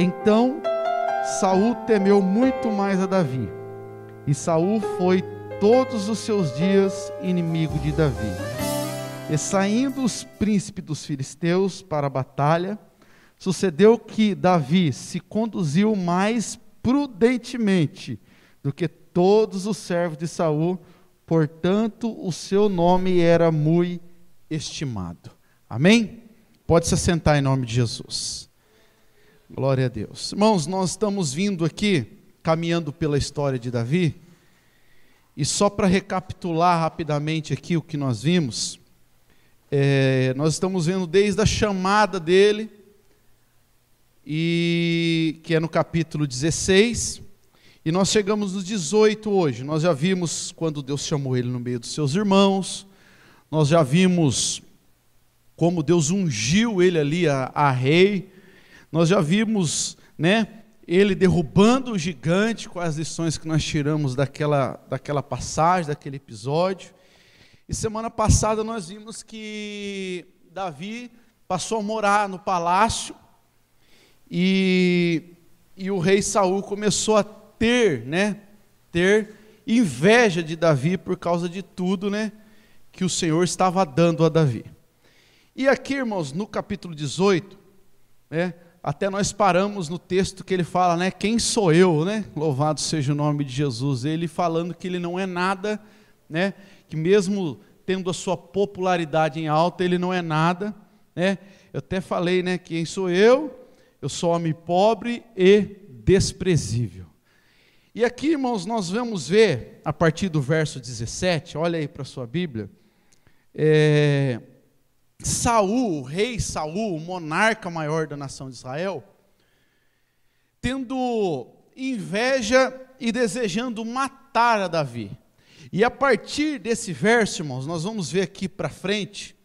Então Saul temeu muito mais a Davi, e Saul foi todos os seus dias inimigo de Davi. E saindo os príncipes dos filisteus para a batalha, sucedeu que Davi se conduziu mais prudentemente do que todos os servos de Saul, portanto o seu nome era muito estimado. Amém? Pode se assentar em nome de Jesus. Glória a Deus. Irmãos, nós estamos vindo aqui, caminhando pela história de Davi, e só para recapitular rapidamente aqui o que nós vimos, nós estamos vendo desde a chamada dele, e que é no capítulo 16, e nós chegamos no 18 hoje. Nós já vimos quando Deus chamou ele no meio dos seus irmãos, nós já vimos como Deus ungiu ele ali a rei, nós já vimos, ele derrubando o gigante, com as lições que nós tiramos daquela passagem, daquele episódio. E semana passada nós vimos que Davi passou a morar no palácio, e o rei Saul começou a ter inveja de Davi por causa de tudo, que o Senhor estava dando a Davi. E aqui, irmãos, no capítulo 18, até nós paramos no texto que ele fala, quem sou eu, louvado seja o nome de Jesus, ele falando que ele não é nada, que mesmo tendo a sua popularidade em alta, ele não é nada, eu até falei, quem sou eu sou homem pobre e desprezível. E aqui, irmãos, nós vamos ver, a partir do verso 17, olha aí para a sua Bíblia, Saul, o rei Saul, o monarca maior da nação de Israel, tendo inveja e desejando matar a Davi. E a partir desse verso, irmãos, nós vamos ver aqui para frente,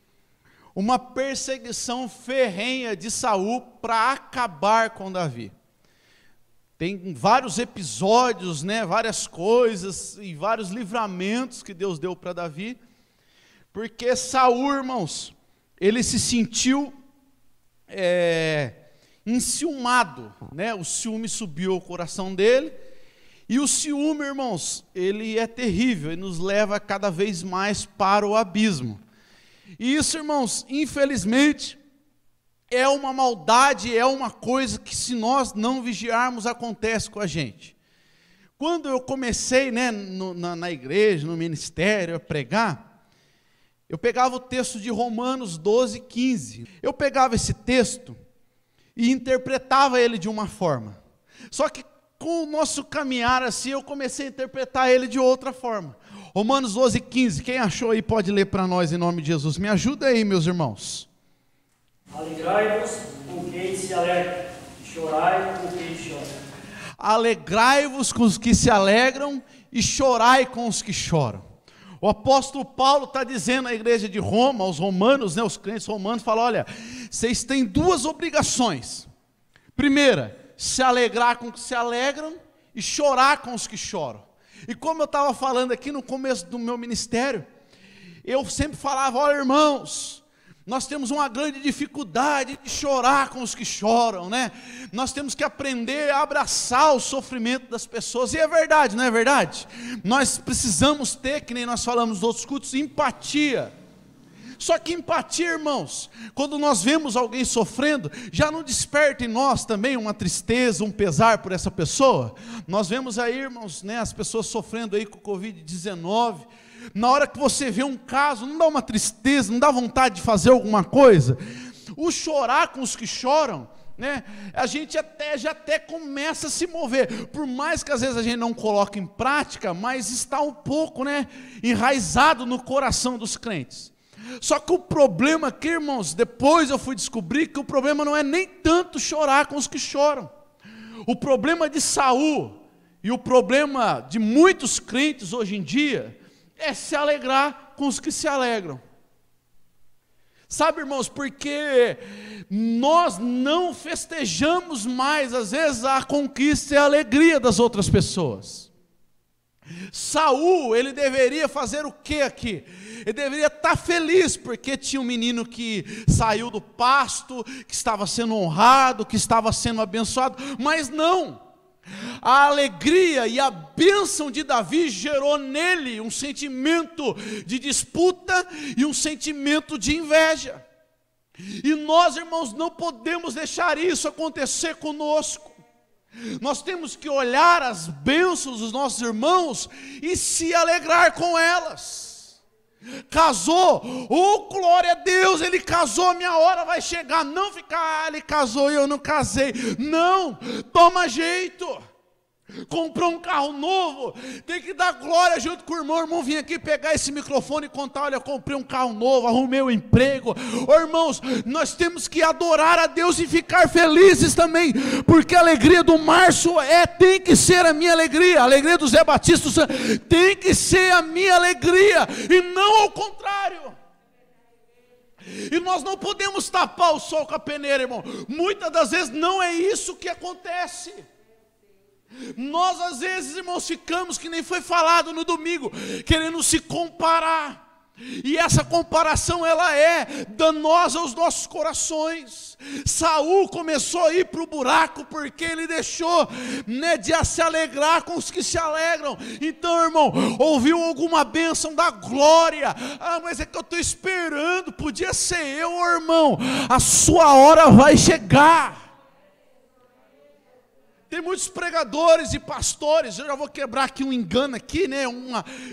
uma perseguição ferrenha de Saul para acabar com Davi. Tem vários episódios, várias coisas e vários livramentos que Deus deu para Davi, porque Saul, irmãos, ele se sentiu enciumado, o ciúme subiu ao coração dele, e o ciúme, irmãos, ele é terrível, ele nos leva cada vez mais para o abismo. E isso, irmãos, infelizmente, é uma maldade, é uma coisa que, se nós não vigiarmos, acontece com a gente. Quando eu comecei na igreja, no ministério, a pregar, eu pegava o texto de Romanos 12, 15. Eu pegava esse texto e interpretava ele de uma forma. Só que com o nosso caminhar assim, eu comecei a interpretar ele de outra forma. Romanos 12, 15. Quem achou aí pode ler para nós em nome de Jesus. Me ajuda aí, meus irmãos. Alegrai-vos com quem se alegra, chorai com quem chora. Alegrai-vos com os que se alegram e chorai com os que choram. O apóstolo Paulo está dizendo à igreja de Roma, aos romanos, os crentes romanos, fala, olha, vocês têm duas obrigações. Primeira, se alegrar com os que se alegram e chorar com os que choram. E como eu estava falando aqui no começo do meu ministério, eu sempre falava, olha irmãos, nós temos uma grande dificuldade de chorar com os que choram, Nós temos que aprender a abraçar o sofrimento das pessoas, e é verdade, não é verdade? Nós precisamos ter, que nem nós falamos nos outros cultos, empatia. Só que empatia, irmãos, quando nós vemos alguém sofrendo, já não desperta em nós também uma tristeza, um pesar por essa pessoa? Nós vemos aí, irmãos, as pessoas sofrendo aí com o Covid-19, na hora que você vê um caso, não dá uma tristeza, não dá vontade de fazer alguma coisa? O chorar com os que choram, a gente já até começa a se mover, por mais que às vezes a gente não coloque em prática, mas está um pouco enraizado no coração dos crentes. Só que o problema aqui, irmãos, depois eu fui descobrir que o problema não é nem tanto chorar com os que choram. O problema de Saul e o problema de muitos crentes hoje em dia é se alegrar com os que se alegram. Sabe, irmãos, porque nós não festejamos mais, às vezes, a conquista e a alegria das outras pessoas. Saul, ele deveria fazer o que aqui? Ele deveria estar feliz, porque tinha um menino que saiu do pasto, que estava sendo honrado, que estava sendo abençoado, mas não. A alegria e a bênção de Davi gerou nele um sentimento de disputa e um sentimento de inveja. E nós, irmãos, não podemos deixar isso acontecer conosco. Nós temos que olhar as bênçãos dos nossos irmãos e se alegrar com elas. Casou, oh glória a Deus, ele casou, minha hora vai chegar. Não ficar, ele casou e eu não casei. Não, toma jeito. Comprou um carro novo, tem que dar glória junto com o irmão vinha aqui pegar esse microfone e contar, olha, comprei um carro novo, arrumei um emprego. Oh, irmãos, nós temos que adorar a Deus e ficar felizes também, porque a alegria do Márcio tem que ser a minha alegria, a alegria do Zé Batista tem que ser a minha alegria, e não ao contrário. E nós não podemos tapar o sol com a peneira, irmão. Muitas das vezes não é isso que acontece. Nós às vezes, irmãos, ficamos, que nem foi falado no domingo, querendo se comparar, e essa comparação ela é danosa aos nossos corações. Saul começou a ir para o buraco, porque ele deixou, de se alegrar com os que se alegram. Então, irmão, ouviu alguma bênção da glória, mas é que eu estou esperando, podia ser eu, irmão, a sua hora vai chegar. Tem muitos pregadores e pastores, eu já vou quebrar aqui um engano aqui,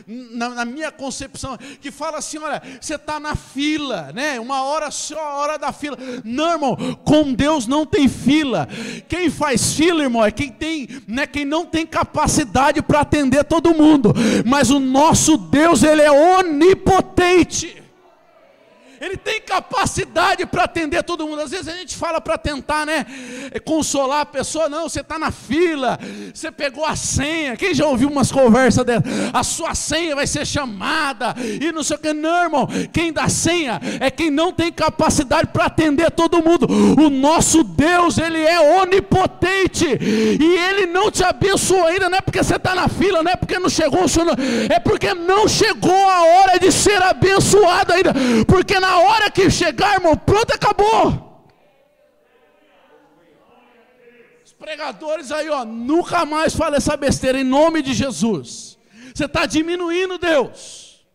na minha concepção, que fala assim, olha, você está na fila, uma hora só, a hora da fila. Não, irmão, com Deus não tem fila. Quem faz fila, irmão, é quem quem não tem capacidade para atender todo mundo. Mas o nosso Deus, Ele é onipotente. Ele tem capacidade para atender todo mundo. Às vezes a gente fala para tentar, consolar a pessoa. Não, você está na fila, você pegou a senha. Quem já ouviu umas conversas dessas? A sua senha vai ser chamada e não sei o que. Não, irmão, quem dá senha é quem não tem capacidade para atender todo mundo. O nosso Deus, Ele é onipotente, e Ele não te abençoou ainda. Não é porque você está na fila, não é porque não chegou o senhor, é porque não chegou a hora de ser abençoado ainda. Porque na hora que chegar, irmão, pronto, acabou. Os pregadores aí, nunca mais fala essa besteira em nome de Jesus. Você está diminuindo Deus.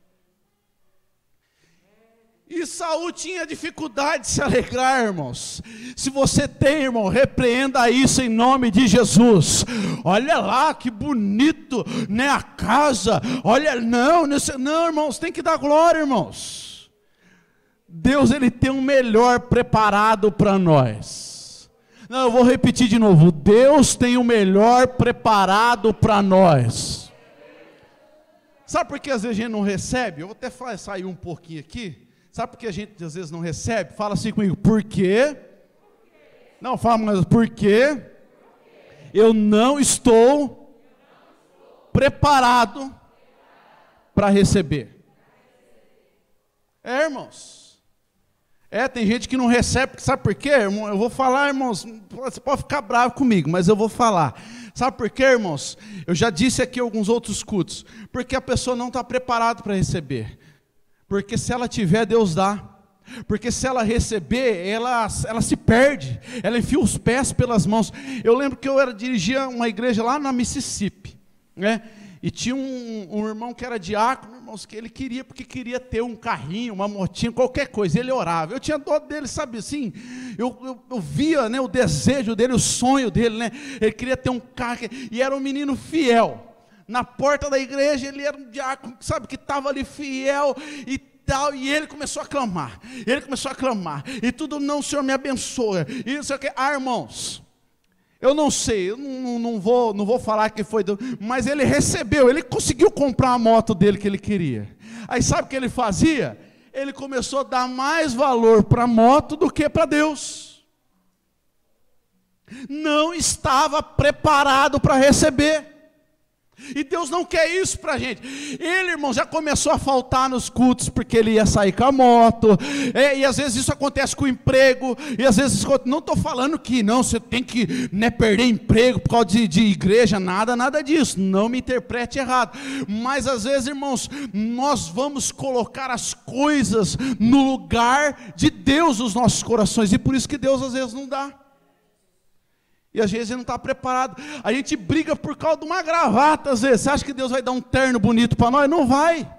E Saul tinha dificuldade de se alegrar, irmãos. Se você tem, irmão, repreenda isso em nome de Jesus. Olha lá que bonito, a casa. Olha, não, irmãos, tem que dar glória, irmãos. Deus, Ele tem um melhor preparado para nós. Não, eu vou repetir de novo. Deus tem o melhor preparado para nós. Sabe por que às vezes a gente não recebe? Eu vou até sair um pouquinho aqui. Sabe por que a gente às vezes não recebe? Fala assim comigo. Por quê? Não, fala mais. Por quê? Eu não estou preparado para receber. Irmãos. Tem gente que não recebe, sabe por quê, irmão? Eu vou falar, irmãos, você pode ficar bravo comigo, mas eu vou falar. Sabe por quê, irmãos? Eu já disse aqui em alguns outros cultos. Porque a pessoa não está preparada para receber. Porque se ela tiver, Deus dá. Porque se ela receber, ela se perde. Ela enfia os pés pelas mãos. Eu lembro que eu dirigia uma igreja lá na Mississippi, E tinha um irmão que era diácono, irmãos, que ele porque queria ter um carrinho, uma motinha, qualquer coisa. Ele orava. Eu tinha dó dele, sabe assim? Eu via, o desejo dele, o sonho dele, Ele queria ter um carro, e era um menino fiel. Na porta da igreja, ele era um diácono, sabe, que estava ali fiel e tal. E ele começou a clamar. E tudo, não, Senhor, me abençoa. E não sei o que. Irmãos, eu não sei, eu não vou falar que foi, mas ele recebeu, ele conseguiu comprar a moto dele que ele queria. Aí sabe o que ele fazia? Ele começou a dar mais valor para a moto do que para Deus. Não estava preparado para receber. E Deus não quer isso para a gente. Ele, irmão, já começou a faltar nos cultos, porque ele ia sair com a moto, e às vezes isso acontece com o emprego, e às vezes, não estou falando que não, você tem que, né, perder emprego por causa de igreja, nada disso, não me interprete errado, mas às vezes, irmãos, nós vamos colocar as coisas no lugar de Deus nos nossos corações, e por isso que Deus às vezes não dá. E às vezes ele não está preparado. A gente briga por causa de uma gravata, às vezes. Você acha que Deus vai dar um terno bonito para nós? Não vai.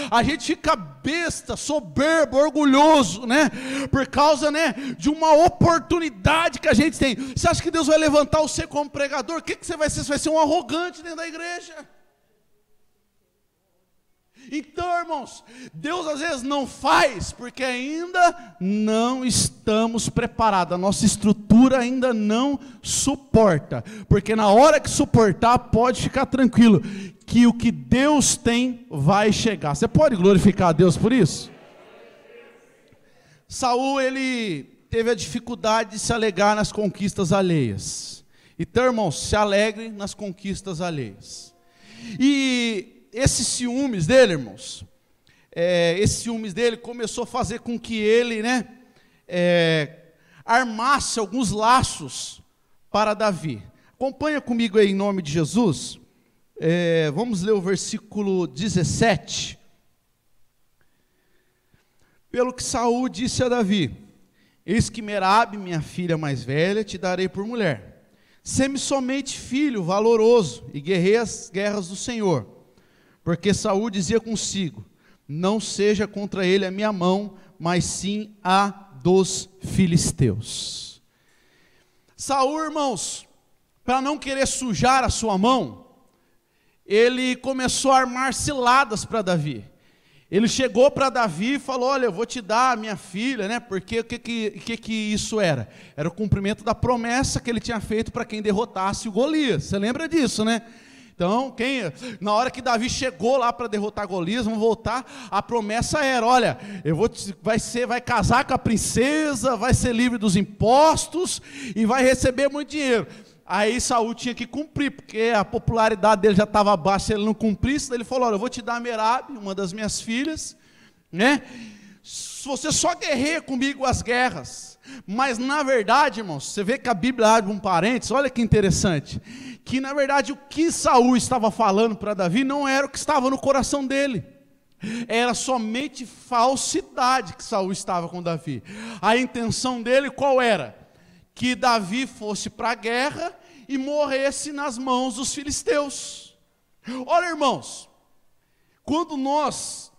A gente fica besta, soberbo, orgulhoso, né? Por causa, né, de uma oportunidade que a gente tem. Você acha que Deus vai levantar você como pregador? O que você vai ser? Você vai ser um arrogante dentro da igreja. Então, irmãos, Deus às vezes não faz, porque ainda não estamos preparados, a nossa estrutura ainda não suporta, porque na hora que suportar, pode ficar tranquilo, que o que Deus tem vai chegar. Você pode glorificar a Deus por isso? Saul, ele teve a dificuldade de se alegrar nas conquistas alheias. Então, irmãos, se alegre nas conquistas alheias. E esses ciúmes dele, irmãos, esse ciúmes dele começou a fazer com que ele, né, armasse alguns laços para Davi. Acompanha comigo aí em nome de Jesus. Vamos ler o versículo 17. Pelo que Saul disse a Davi: eis que Merabe, minha filha mais velha, te darei por mulher. Sê-me somente filho valoroso e guerrei as guerras do Senhor. Porque Saul dizia consigo: não seja contra ele a minha mão, mas sim a dos filisteus. Saul, irmãos, para não querer sujar a sua mão, ele começou a armar ciladas para Davi. Ele chegou para Davi e falou: olha, eu vou te dar a minha filha, né? Porque o que isso era? Era o cumprimento da promessa que ele tinha feito para quem derrotasse o Golias. Você lembra disso, né? Então, na hora que Davi chegou lá para derrotar Golias, vamos voltar, a promessa era: olha, vai casar com a princesa, vai ser livre dos impostos e vai receber muito dinheiro. Aí Saul tinha que cumprir, porque a popularidade dele já estava baixa, se ele não cumprisse. Ele falou: olha, eu vou te dar Merabe, uma das minhas filhas, né? Você só guerreia comigo as guerras. Mas na verdade, irmãos, você vê que a Bíblia abre um parênteses, olha que interessante, que na verdade o que Saul estava falando para Davi não era o que estava no coração dele, era somente falsidade que Saul estava com Davi. A intenção dele qual era? Que Davi fosse para a guerra e morresse nas mãos dos filisteus. Olha, irmãos, quando nós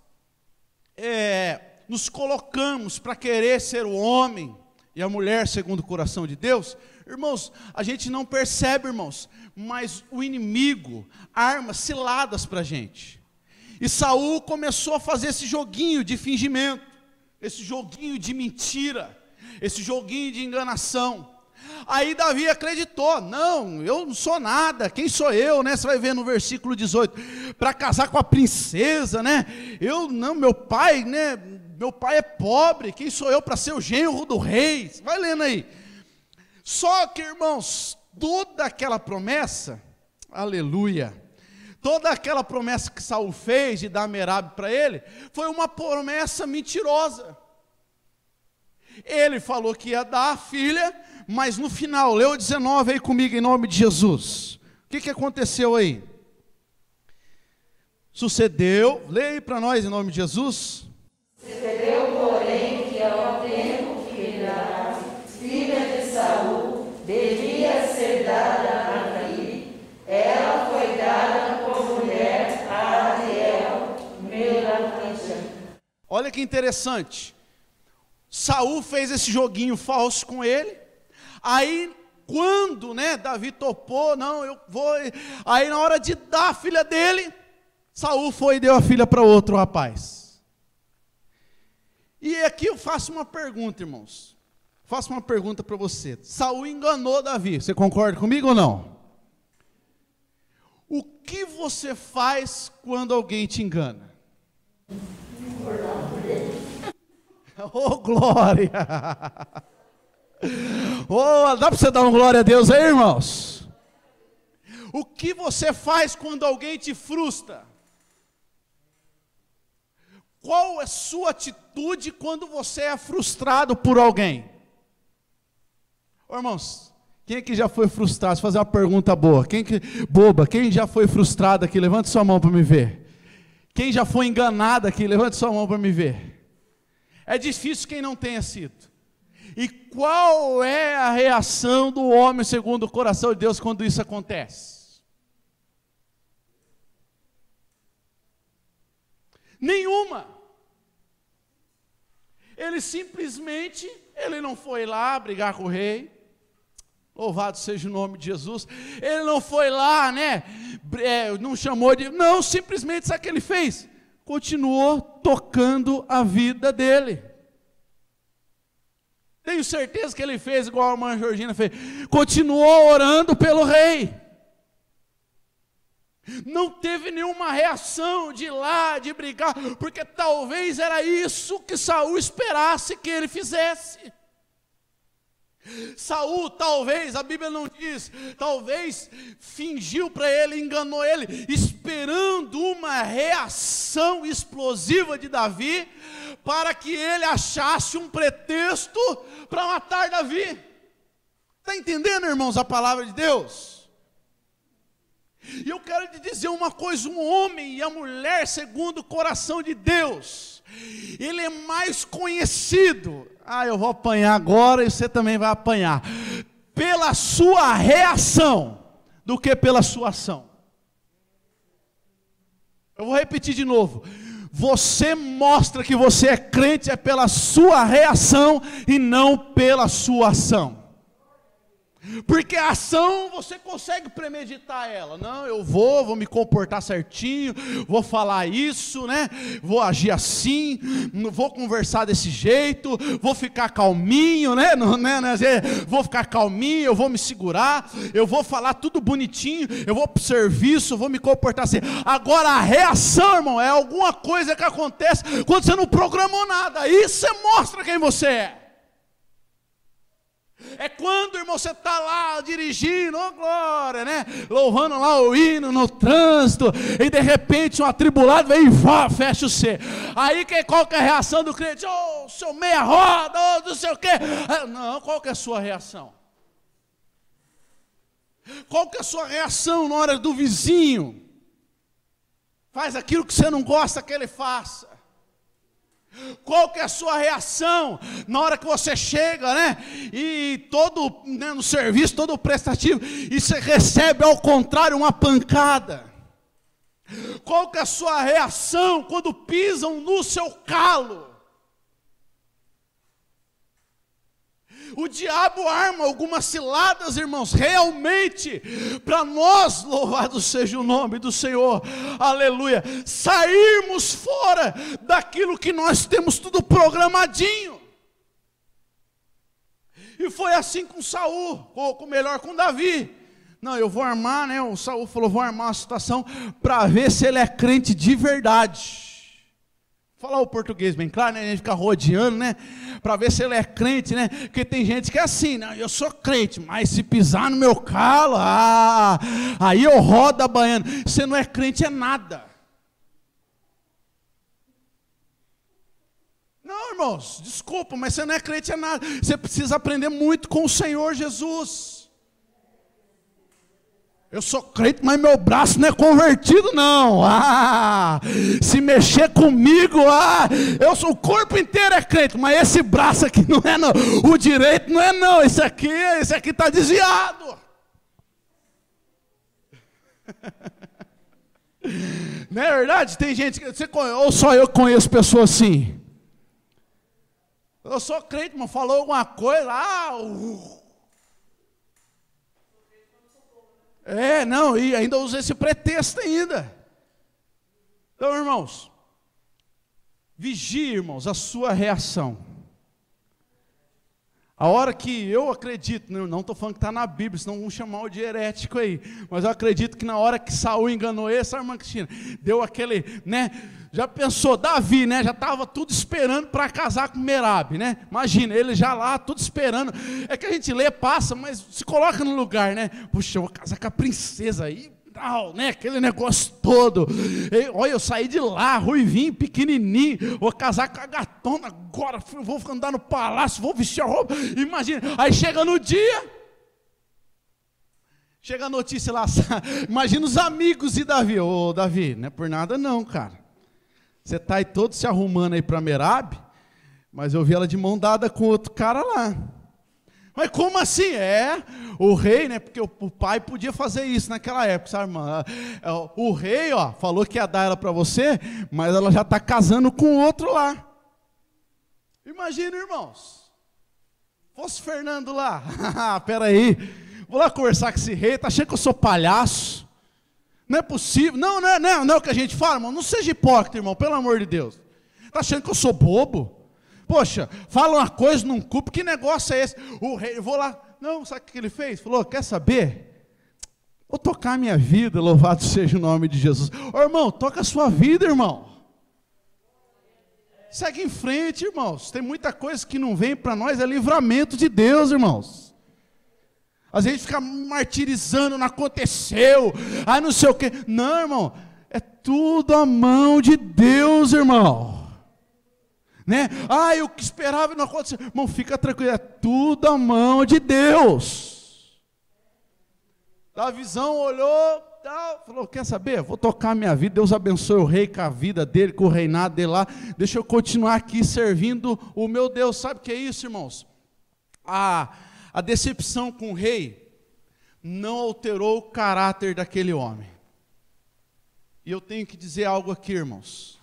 nos colocamos para querer ser o homem e a mulher segundo o coração de Deus, irmãos, a gente não percebe, irmãos, mas o inimigo arma ciladas para a gente. E Saul começou a fazer esse joguinho de fingimento, esse joguinho de mentira, esse joguinho de enganação. Aí Davi acreditou: não, eu não sou nada, quem sou eu, né? Você vai ver no versículo 18, para casar com a princesa, né? Meu pai, né? Meu pai é pobre, quem sou eu para ser o genro do rei? Vai lendo aí. Só que, irmãos, toda aquela promessa, aleluia, toda aquela promessa que Saul fez de dar Merabe para ele, foi uma promessa mentirosa. Ele falou que ia dar a filha, mas no final, leu 19 aí comigo em nome de Jesus. O que aconteceu aí? Sucedeu, leia aí para nós em nome de Jesus. Sucedeu, porém, que ao tempo que Merabe, filha de Saul, devia ser dada a Davi, ela foi dada por mulher a Ariel, Meratita. Olha que interessante. Saul fez esse joguinho falso com ele. Aí, quando, né, Davi topou, não, eu vou. Aí, na hora de dar a filha dele, Saul foi e deu a filha para outro rapaz. E aqui eu faço uma pergunta, irmãos. Faço uma pergunta para você. Saul enganou Davi. Você concorda comigo ou não? O que você faz quando alguém te engana? Oh, glória! Oh, dá para você dar uma glória a Deus aí, irmãos? O que você faz quando alguém te frustra? Qual é a sua atitude quando você é frustrado por alguém? Ô, irmãos, quem aqui já foi frustrado? Vou fazer uma pergunta boa. Quem já foi frustrado aqui? Levante sua mão para me ver. Quem já foi enganado aqui? Levante sua mão para me ver. É difícil quem não tenha sido. E qual é a reação do homem segundo o coração de Deus quando isso acontece? Nenhuma. Ele simplesmente, ele não foi lá brigar com o rei. Louvado seja o nome de Jesus. Ele não foi lá, né? Não chamou de... Não, simplesmente sabe o que ele fez? Continuou tocando a vida dele. Tenho certeza que ele fez igual a irmã Georgina fez. Continuou orando pelo rei. Não teve nenhuma reação de ir lá, de brigar, porque talvez era isso que Saul esperasse que ele fizesse. Saul talvez, a Bíblia não diz, talvez fingiu para ele, enganou ele, esperando uma reação explosiva de Davi, para que ele achasse um pretexto para matar Davi. Está entendendo, irmãos, a palavra de Deus? E eu quero te dizer uma coisa, um homem e a mulher segundo o coração de Deus, ele é mais conhecido, eu vou apanhar agora e você também vai apanhar, pela sua reação, do que pela sua ação. Eu vou repetir de novo, você mostra que você é crente pela sua reação e não pela sua ação. Porque a ação você consegue premeditar ela. Não, eu vou me comportar certinho, vou falar isso, né? Vou agir assim, vou conversar desse jeito, vou ficar calminho, né? Vou ficar calminho, eu vou me segurar, eu vou falar tudo bonitinho, eu vou para o serviço, vou me comportar assim. Agora a reação, irmão, é alguma coisa que acontece quando você não programou nada. Aí você mostra quem você é. É quando, irmão, você está lá dirigindo, oh glória, né? Louvando lá o hino no trânsito, e de repente um atribulado vem e fecha o C. Aí qual que é a reação do crente? Oh, seu meia roda, oh, não sei o quê. Não, qual que é a sua reação? Qual que é a sua reação na hora do vizinho? Faz aquilo que você não gosta que ele faça. Qual que é a sua reação na hora que você chega, né? E todo, né, no serviço, todo prestativo, e você recebe ao contrário uma pancada? Qual que é a sua reação quando pisam no seu calo? O diabo arma algumas ciladas, irmãos, realmente, para nós, louvado seja o nome do Senhor, aleluia, sairmos fora daquilo que nós temos tudo programadinho. E foi assim com Saul, ou melhor, com Davi. Não, eu vou armar, né? O Saul falou, vou armar uma situação para ver se ele é crente de verdade. Falar o português bem claro, né? A gente fica rodeando, né? Para ver se ele é crente, né? Porque tem gente que é assim, né? Eu sou crente, mas se pisar no meu calo, aí eu rodo a baiana. Você não é crente, é nada. Não, irmãos, desculpa, mas você não é crente, é nada. Você precisa aprender muito com o Senhor Jesus. Eu sou crente, mas meu braço não é convertido, não. Se mexer comigo, o corpo inteiro é crente, mas esse braço aqui não é, não. O direito não é, não. Esse aqui está desviado. Não é verdade? Tem gente que ou só eu conheço pessoas assim. Eu sou crente, mas falou alguma coisa, não, e ainda usa esse pretexto ainda. Então, irmãos, vigie, irmãos, a sua reação. A hora que eu acredito, não estou falando que está na Bíblia, senão vão chamar o de herético aí, mas eu acredito que na hora que Saul enganou essa irmã Cristina, deu aquele, né, Já pensou, Davi, né? Já estava tudo esperando para casar com Merabe, né? Imagina, ele já lá, tudo esperando. É que a gente lê, passa, mas se coloca no lugar, né? Puxa, eu vou casar com a princesa aí, tal, né? Aquele negócio todo. Olha, eu saí de lá, ruivinho, pequenininho, vou casar com a gatona agora, vou andar no palácio, vou vestir a roupa. Imagina, aí chega no dia, chega a notícia lá, imagina os amigos de Davi. Ô, Davi, não é por nada não, cara. Você está aí todo se arrumando aí para Merabe, mas eu vi ela de mão dada com outro cara lá. Mas como assim? O rei, né? Porque o pai podia fazer isso naquela época, sabe, irmã? O rei, ó, falou que ia dar ela para você, mas ela já está casando com outro lá. Imagina, irmãos. Fosse Fernando lá. Peraí, vou lá conversar com esse rei, tá achando que eu sou palhaço? Não é possível, não é o que a gente fala, irmão, não seja hipócrita, irmão, pelo amor de Deus. Está achando que eu sou bobo? Poxa, fala uma coisa num culto, que negócio é esse? O rei, eu vou lá, não, sabe o que ele fez? Falou, quer saber? Vou tocar a minha vida, louvado seja o nome de Jesus. Ô, irmão, toca a sua vida, irmão. Segue em frente, irmãos, tem muita coisa que não vem para nós, é livramento de Deus, irmãos. Às vezes fica martirizando, não aconteceu, não sei o quê. Não, irmão, é tudo a mão de Deus, irmão. Né? Eu que esperava e não aconteceu. Irmão, fica tranquilo, é tudo a mão de Deus. Davizão olhou, falou, quer saber? Vou tocar a minha vida, Deus abençoe o rei com a vida dele, com o reinado dele lá. Deixa eu continuar aqui servindo o meu Deus. Sabe o que é isso, irmãos? A decepção com o rei não alterou o caráter daquele homem. E eu tenho que dizer algo aqui, irmãos.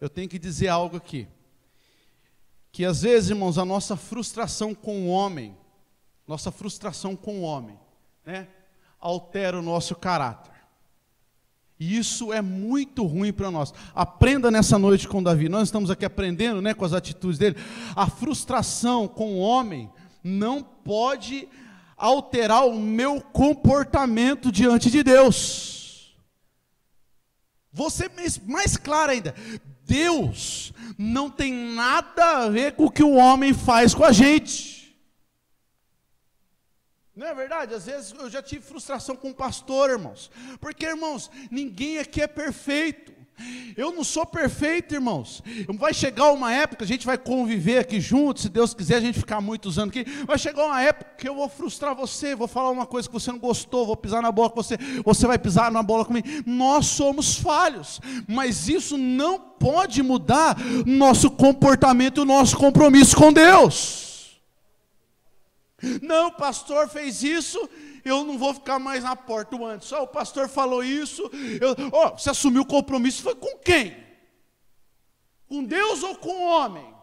Eu tenho que dizer algo aqui. Que às vezes, irmãos, a nossa frustração com o homem, né, altera o nosso caráter. E isso é muito ruim para nós. Aprenda nessa noite com Davi. Nós estamos aqui aprendendo, né, com as atitudes dele. A frustração com o homem não pode alterar o meu comportamento diante de Deus. Vou ser mais claro ainda. Deus não tem nada a ver com o que o homem faz com a gente. Não é verdade? Às vezes eu já tive frustração com o pastor, irmãos. Porque, irmãos, ninguém aqui é perfeito. Eu não sou perfeito, irmãos. Vai chegar uma época, a gente vai conviver aqui juntos, se Deus quiser a gente ficar muitos anos aqui. Vai chegar uma época que eu vou frustrar você, vou falar uma coisa que você não gostou, vou pisar na bola com você, você vai pisar na bola comigo. Nós somos falhos, mas isso não pode mudar nosso comportamento, nosso compromisso com Deus. Não, o pastor fez isso, eu não vou ficar mais na porta antes. Só o pastor falou isso. Você assumiu o compromisso, foi com quem? Com Deus ou com o homem?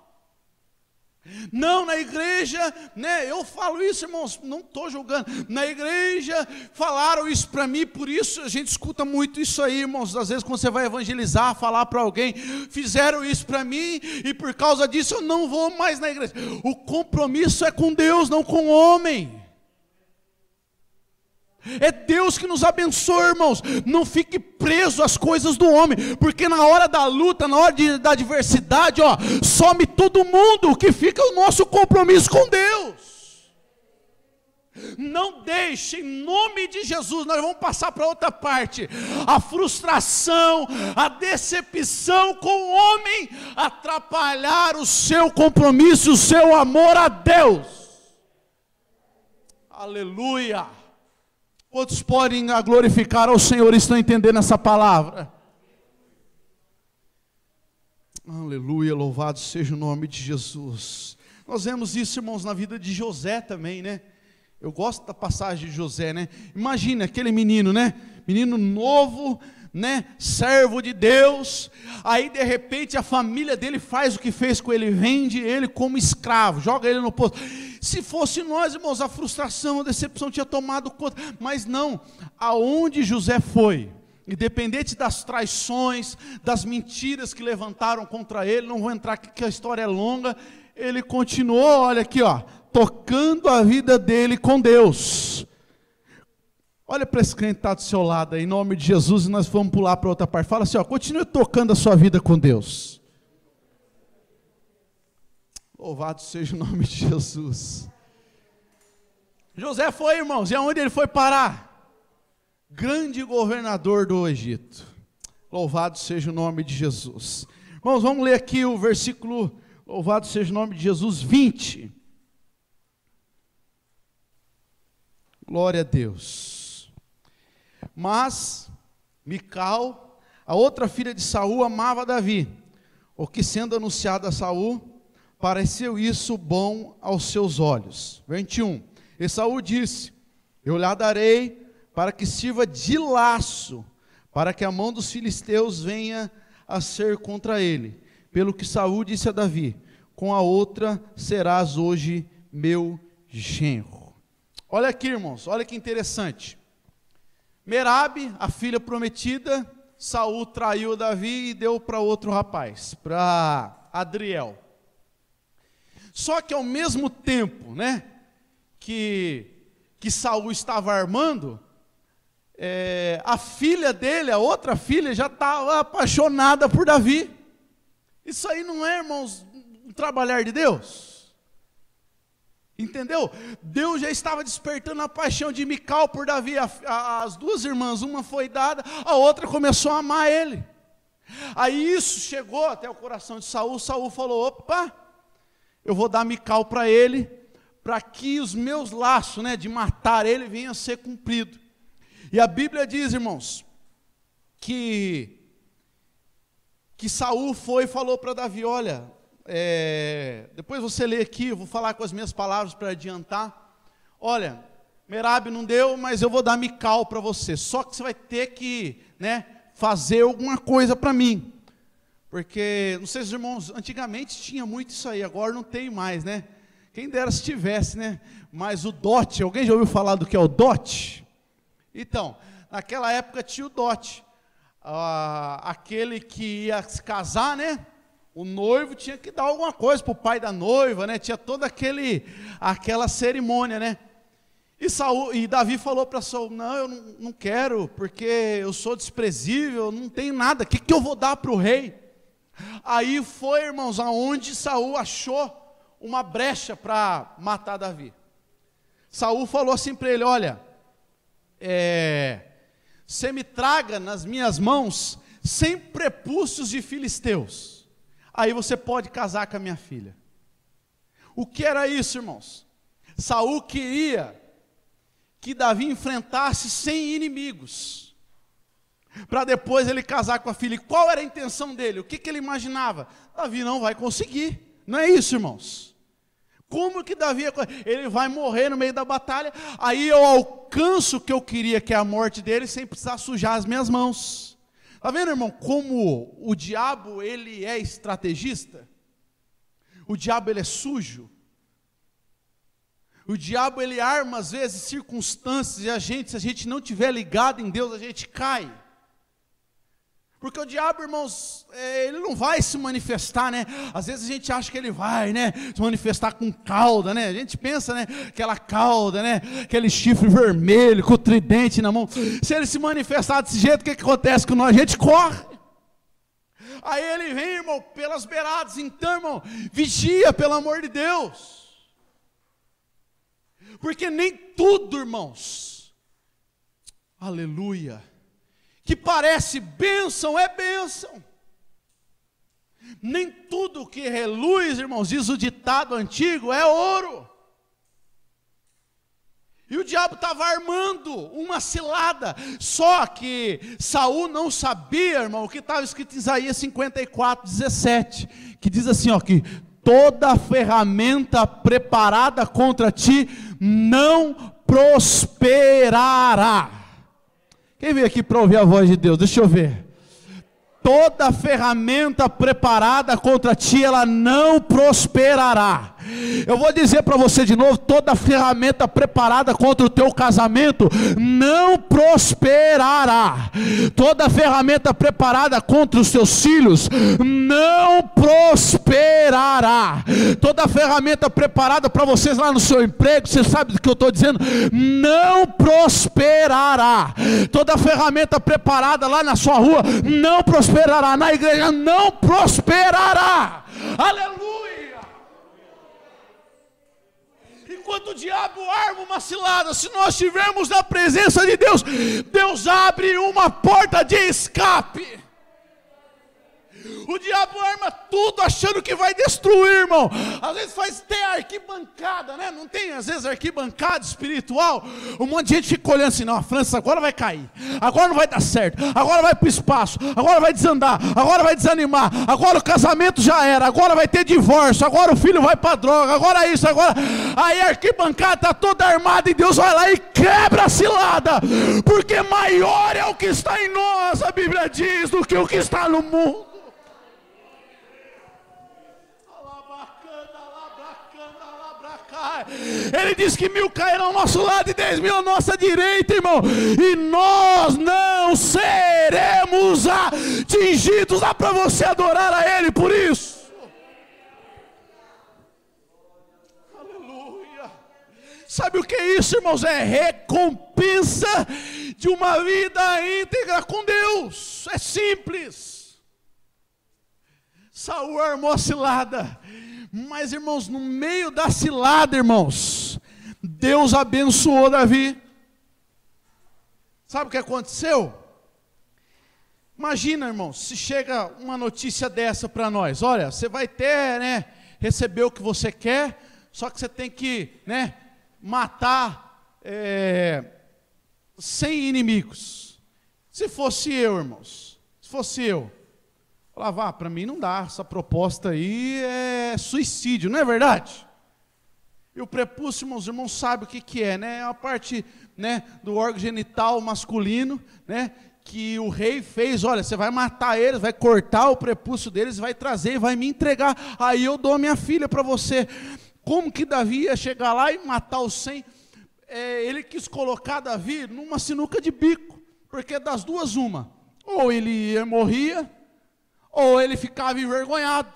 Não, na igreja, né, eu falo isso, irmãos, não estou julgando. Na igreja falaram isso para mim, por isso a gente escuta muito isso aí, irmãos. Às vezes quando você vai evangelizar, falar para alguém, fizeram isso para mim e por causa disso eu não vou mais na igreja. O compromisso é com Deus, não com o homem. É Deus que nos abençoa, irmãos. Não fique preso às coisas do homem, porque na hora da luta, na hora da adversidade, some todo mundo, que fica o nosso compromisso com Deus. Não deixe, em nome de Jesus, nós vamos passar para outra parte, a frustração, a decepção com o homem, atrapalhar o seu compromisso, o seu amor a Deus. Aleluia. Quantos podem glorificar ao Senhor e estão entendendo essa palavra? Aleluia, louvado seja o nome de Jesus. Nós vemos isso, irmãos, na vida de José também, né? Eu gosto da passagem de José, né? Imagina aquele menino, né? Menino novo, né? Servo de Deus. Aí de repente a família dele faz o que fez com ele, vende ele como escravo, joga ele no poço. Se fosse nós, irmãos, a frustração, a decepção tinha tomado conta. Mas não, aonde José foi, independente das traições, das mentiras que levantaram contra ele, não vou entrar aqui que a história é longa, ele continuou, olha aqui, tocando a vida dele com Deus. Olha para esse crente que está do seu lado aí, em nome de Jesus, e nós vamos pular para outra parte. Fala assim, ó, continue tocando a sua vida com Deus. Louvado seja o nome de Jesus. José foi, irmãos, e aonde ele foi parar? Grande governador do Egito. Louvado seja o nome de Jesus. Irmãos, vamos ler aqui o versículo, louvado seja o nome de Jesus, 20. Glória a Deus. Mas Mical, a outra filha de Saul, amava Davi, o que sendo anunciado a Saul, pareceu isso bom aos seus olhos. 21. E Saul disse, eu lhe darei para que sirva de laço, para que a mão dos filisteus venha a ser contra ele. Pelo que Saul disse a Davi, com a outra serás hoje meu genro. Olha aqui, irmãos, olha que interessante. Merabe, a filha prometida, Saul traiu Davi e deu para outro rapaz, para Adriel. Só que ao mesmo tempo, né, que Saul estava armando, a filha dele, a outra filha, já estava apaixonada por Davi. Isso aí não é, irmãos, um trabalhar de Deus? Entendeu? Deus já estava despertando a paixão de Mical por Davi. As duas irmãs, uma foi dada, a outra começou a amar ele. Aí isso chegou até o coração de Saul. Saul falou, opa, eu vou dar Mical para ele, para que os meus laços, né, de matar ele venham a ser cumpridos. E a Bíblia diz, irmãos, que Saul foi e falou para Davi, olha, depois você lê aqui, eu vou falar com as minhas palavras para adiantar. Olha, Merabe não deu, mas eu vou dar Mical para você. Só que você vai ter que, né, fazer alguma coisa para mim. Porque, não sei se os irmãos, antigamente tinha muito isso aí, agora não tem mais, né? Quem dera se tivesse, né? Mas o dote, alguém já ouviu falar do que é o dote? Então, naquela época tinha o dote. Aquele que ia se casar, né? O noivo tinha que dar alguma coisa para o pai da noiva, né? Tinha toda aquela cerimônia, né? E Davi falou para Saul, não, eu não quero, porque eu sou desprezível, não tenho nada, o que eu vou dar para o rei? Aí foi, irmãos, aonde Saul achou uma brecha para matar Davi. Saul falou assim para ele, olha, você me traga nas minhas mãos 100 prepúcios de filisteus. Aí você pode casar com a minha filha. O que era isso, irmãos? Saul queria que Davi enfrentasse 100 inimigos, para depois ele casar com a filha. E qual era a intenção dele? O que ele imaginava? Davi não vai conseguir. Não é isso, irmãos? Como que Davi, ele vai morrer no meio da batalha, aí eu alcanço o que eu queria, que é a morte dele, sem precisar sujar as minhas mãos. Está vendo, irmão, como o diabo, ele é estrategista? O diabo, ele é sujo. O diabo, ele arma, às vezes, circunstâncias, e se a gente não estiver ligado em Deus, a gente cai. Porque o diabo, irmãos, ele não vai se manifestar, né? Às vezes a gente acha que ele vai, né, se manifestar com cauda, né? A gente pensa, né, aquela cauda, né, aquele chifre vermelho, com o tridente na mão. Se ele se manifestar desse jeito, o que acontece com nós? A gente corre. Aí ele vem, irmão, pelas beiradas. Então, irmão, vigia, pelo amor de Deus. Porque nem tudo, irmãos, aleluia, que parece bênção, é bênção. Nem tudo que reluz, irmãos, diz o ditado antigo, é ouro. E o diabo estava armando uma cilada, só que Saul não sabia, irmão, o que estava escrito em Isaías 54:17, que diz assim, ó, que toda ferramenta preparada contra ti não prosperará. Quem veio aqui para ouvir a voz de Deus? Deixa eu ver. Toda ferramenta preparada contra ti, ela não prosperará. Eu vou dizer para você de novo, toda ferramenta preparada contra o teu casamento não prosperará. Toda ferramenta preparada contra os teus filhos não prosperará. Toda ferramenta preparada para vocês lá no seu emprego, você sabe do que eu estou dizendo, não prosperará. Toda ferramenta preparada lá na sua rua não prosperará, na igreja não prosperará. Aleluia! Enquanto o diabo arma uma cilada, se nós estivermos na presença de Deus, Deus abre uma porta de escape. O diabo arma tudo achando que vai destruir, irmão. Às vezes tem arquibancada, né? Não tem às vezes arquibancada espiritual. Um monte de gente fica olhando assim, não, a França agora vai cair, agora não vai dar certo, agora vai para o espaço, agora vai desandar, agora vai desanimar, agora o casamento já era, agora vai ter divórcio, agora o filho vai para droga, agora isso, agora... Aí a arquibancada está toda armada e Deus vai lá e quebra a cilada, porque maior é o que está em nós, a Bíblia diz, do que o que está no mundo. Ele diz que 1000 cairão ao nosso lado e 10.000 à nossa direita, irmão, e nós não seremos atingidos. Dá para você adorar a Ele por isso? Aleluia. Sabe o que é isso, irmãos? É recompensa de uma vida íntegra com Deus. É simples. Saul armou a cilada, mas, irmãos, no meio da cilada, irmãos, Deus abençoou Davi. Sabe o que aconteceu? Imagina, irmãos, se chega uma notícia dessa para nós. Olha, você vai ter, receber o que você quer, só que você tem que, matar 100 inimigos. Se fosse eu, irmãos, falava, para mim não dá, essa proposta aí é suicídio, não é verdade? E o prepúcio, irmãos, sabem o que é, né? É a parte, do órgão genital masculino, que o rei fez. Olha, você vai matar eles, vai cortar o prepúcio deles, vai trazer e vai me entregar, aí eu dou a minha filha para você. Como que Davi ia chegar lá e matar os 100? Ele quis colocar Davi numa sinuca de bico, porque das duas uma, ou ele morria, ou ele ficava envergonhado,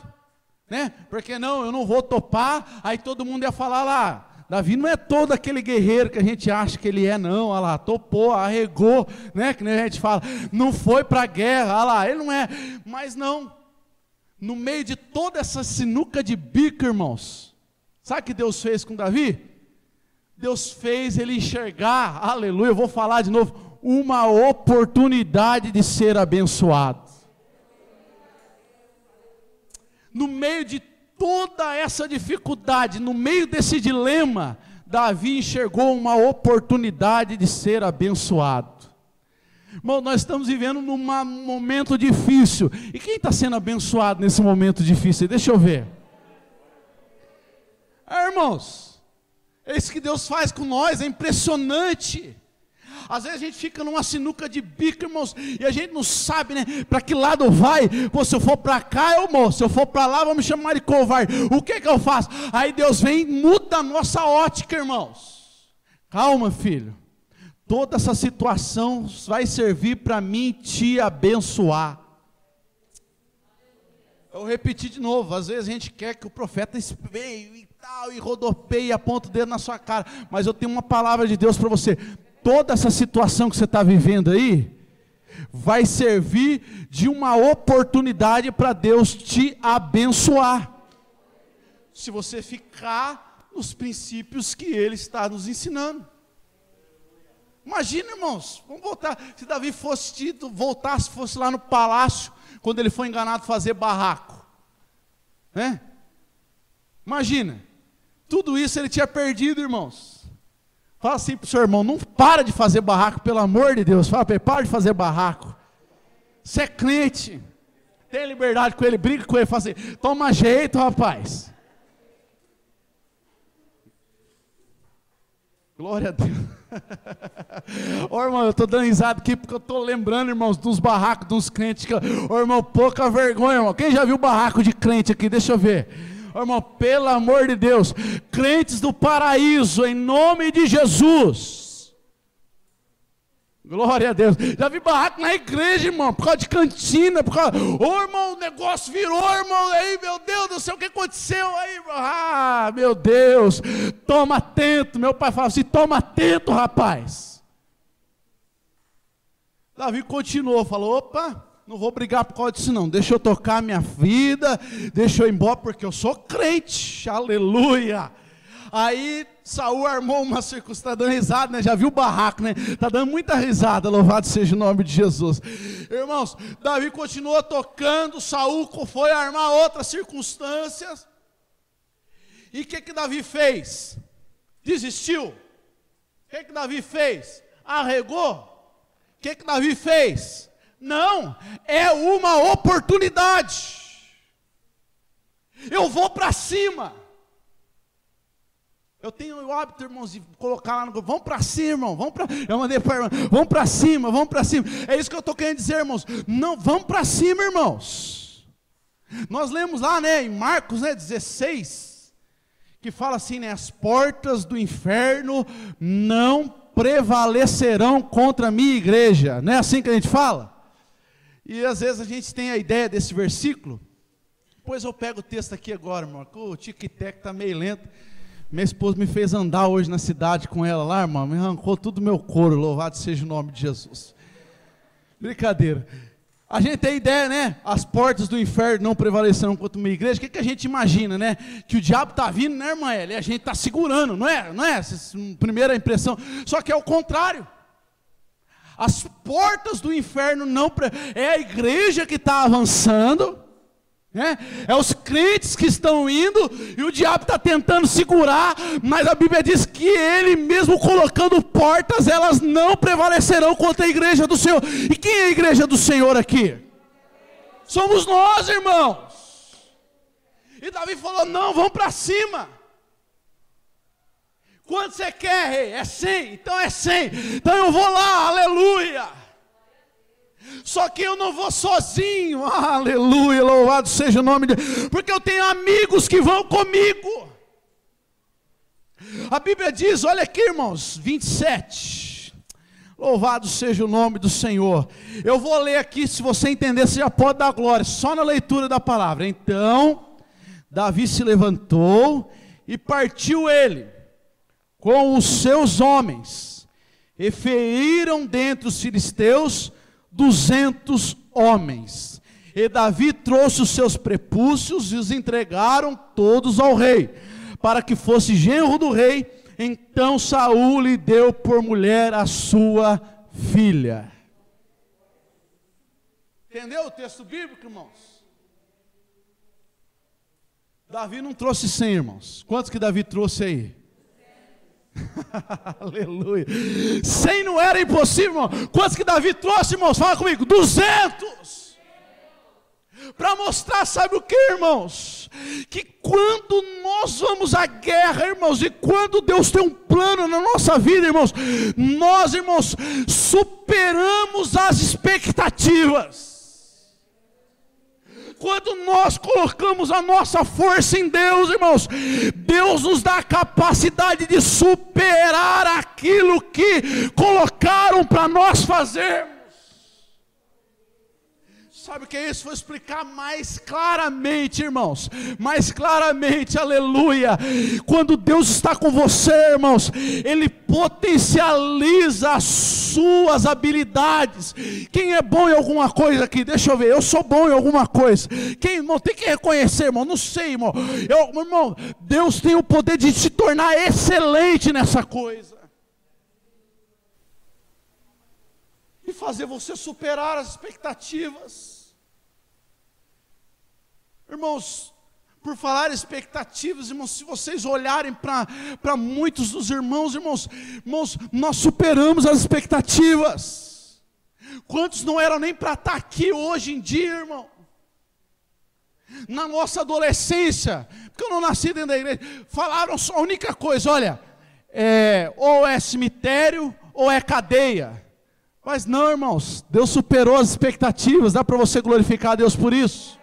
porque não, eu não vou topar. Aí todo mundo ia falar lá, Davi não é todo aquele guerreiro que a gente acha que ele é, não. Olha lá, topou, arregou, que nem a gente fala, não foi para a guerra, olha lá, ele não é. Mas não, no meio de toda essa sinuca de bico, irmãos, sabe o que Deus fez com Davi? Deus fez ele enxergar, aleluia, eu vou falar de novo, uma oportunidade de ser abençoado. No meio de toda essa dificuldade, no meio desse dilema, Davi enxergou uma oportunidade de ser abençoado. Irmão, nós estamos vivendo num momento difícil. E quem está sendo abençoado nesse momento difícil? Deixa eu ver. Irmãos, é isso que Deus faz com nós, é impressionante. Às vezes a gente fica numa sinuca de bico, irmãos, e a gente não sabe, para que lado vai. Pô, se eu for para cá, eu morro. Se eu for para lá, vão me chamar de covarde. O que eu faço? Aí Deus vem e muda a nossa ótica, irmãos. Calma, filho. Toda essa situação vai servir para mim te abençoar. Eu repeti de novo, às vezes a gente quer que o profeta veio e tal, e rodopeie e aponta o dedo na sua cara. Mas eu tenho uma palavra de Deus para você. Toda essa situação que você está vivendo aí, vai servir de uma oportunidade para Deus te abençoar. Se você ficar nos princípios que Ele está nos ensinando. Imagina, irmãos, vamos voltar. Se Davi fosse lá no palácio, quando ele foi enganado fazer barraco. Imagina, tudo isso ele tinha perdido, irmãos. Fala assim para o seu irmão, não para de fazer barraco, pelo amor de Deus. Fala para ele, para de fazer barraco. Você é crente, tem liberdade com ele, briga com ele, fala assim, toma jeito, rapaz. Glória a Deus. Ô irmão, eu estou dando risada aqui porque eu estou lembrando, irmãos, dos barracos dos crentes. Ô irmão, pouca vergonha, irmão. Quem já viu barraco de crente aqui? Deixa eu ver. Irmão, pelo amor de Deus, crentes do paraíso, em nome de Jesus. Glória a Deus. Já vi barraco na igreja, irmão, por causa de cantina, por causa... Ô, irmão, o negócio virou, irmão, aí, meu Deus do céu, o que aconteceu aí, irmão? Ah, meu Deus, toma atento. Meu pai falava assim, toma atento, rapaz. Davi continuou, falou, opa, não vou brigar por causa disso não, deixa eu tocar a minha vida, deixa eu ir embora, porque eu sou crente, aleluia. Aí Saul armou uma circunstância, está dando risada, né? Já viu o barraco, né? Está dando muita risada, louvado seja o nome de Jesus. Irmãos, Davi continuou tocando, Saul foi armar outras circunstâncias. E o que Davi fez? Desistiu? O que Davi fez? Arregou? O que Davi fez? Não, é uma oportunidade. Eu vou para cima. Eu tenho o hábito, irmãos, de colocar lá no grupo, vamos para cima, irmão, eu mandei para a irmã, vamos para cima, é isso que eu estou querendo dizer, irmãos, não, vamos para cima, irmãos. Nós lemos lá, né, em Marcos, né, 16, que fala assim, né, as portas do inferno não prevalecerão contra a minha igreja, não é assim que a gente fala? E às vezes a gente tem a ideia desse versículo, depois eu pego o texto aqui agora, irmão, que o tic-tac está meio lento. Minha esposa me fez andar hoje na cidade com ela lá, irmão, me arrancou tudo o meu couro, louvado seja o nome de Jesus. Brincadeira. A gente tem ideia, né? As portas do inferno não prevalecerão contra uma igreja. O que a gente imagina, né? Que o diabo está vindo, né, irmã? E a gente está segurando, não é? Não é essa primeira impressão. Só que é o contrário. As portas do inferno não... É a igreja que está avançando... É os crentes que estão indo e o diabo está tentando segurar, mas a Bíblia diz que ele mesmo colocando portas, elas não prevalecerão contra a igreja do Senhor. E quem é a igreja do Senhor aqui? Somos nós, irmãos. E Davi falou, não, vamos para cima. Quanto você quer, rei? É 100, então é 100. Então eu vou lá, aleluia. Só que eu não vou sozinho, aleluia, louvado seja o nome de Deus, porque eu tenho amigos que vão comigo. A Bíblia diz, olha aqui, irmãos, 27, louvado seja o nome do Senhor. Eu vou ler aqui, se você entender, você já pode dar glória, só na leitura da palavra. Então, Davi se levantou e partiu ele com os seus homens, e feriram dentre os filisteus 200 homens, e Davi trouxe os seus prepúcios e os entregaram todos ao rei, para que fosse genro do rei. Então Saul lhe deu por mulher a sua filha. Entendeu o texto bíblico, irmãos? Davi não trouxe 100, irmãos. Quantos que Davi trouxe aí? Aleluia. 100 não era impossível, irmão. Quantos que Davi trouxe, irmãos? Fala comigo. 200. Para mostrar, sabe o que, irmãos? Que quando nós vamos à guerra, irmãos, e quando Deus tem um plano na nossa vida, irmãos, nós, irmãos, superamos as expectativas. Quando nós colocamos a nossa força em Deus, irmãos, Deus nos dá a capacidade de superar aquilo que colocaram para nós fazermos. Sabe o que é isso? Vou explicar mais claramente, irmãos, mais claramente, aleluia. Quando Deus está com você, irmãos, Ele potencializa as suas habilidades. Quem é bom em alguma coisa aqui? Deixa eu ver, eu sou bom em alguma coisa. Quem, irmão, tem que reconhecer, irmão, não sei, irmão. Irmão, Deus tem o poder de te tornar excelente nessa coisa. E fazer você superar as expectativas. Irmãos, por falar expectativas, irmãos, se vocês olharem para muitos dos irmãos, nós superamos as expectativas. Quantos não eram nem para estar aqui hoje em dia, irmão? Na nossa adolescência, porque eu não nasci dentro da igreja, falaram só a única coisa, olha, ou é cemitério ou é cadeia. Mas não, irmãos, Deus superou as expectativas. Dá para você glorificar a Deus por isso?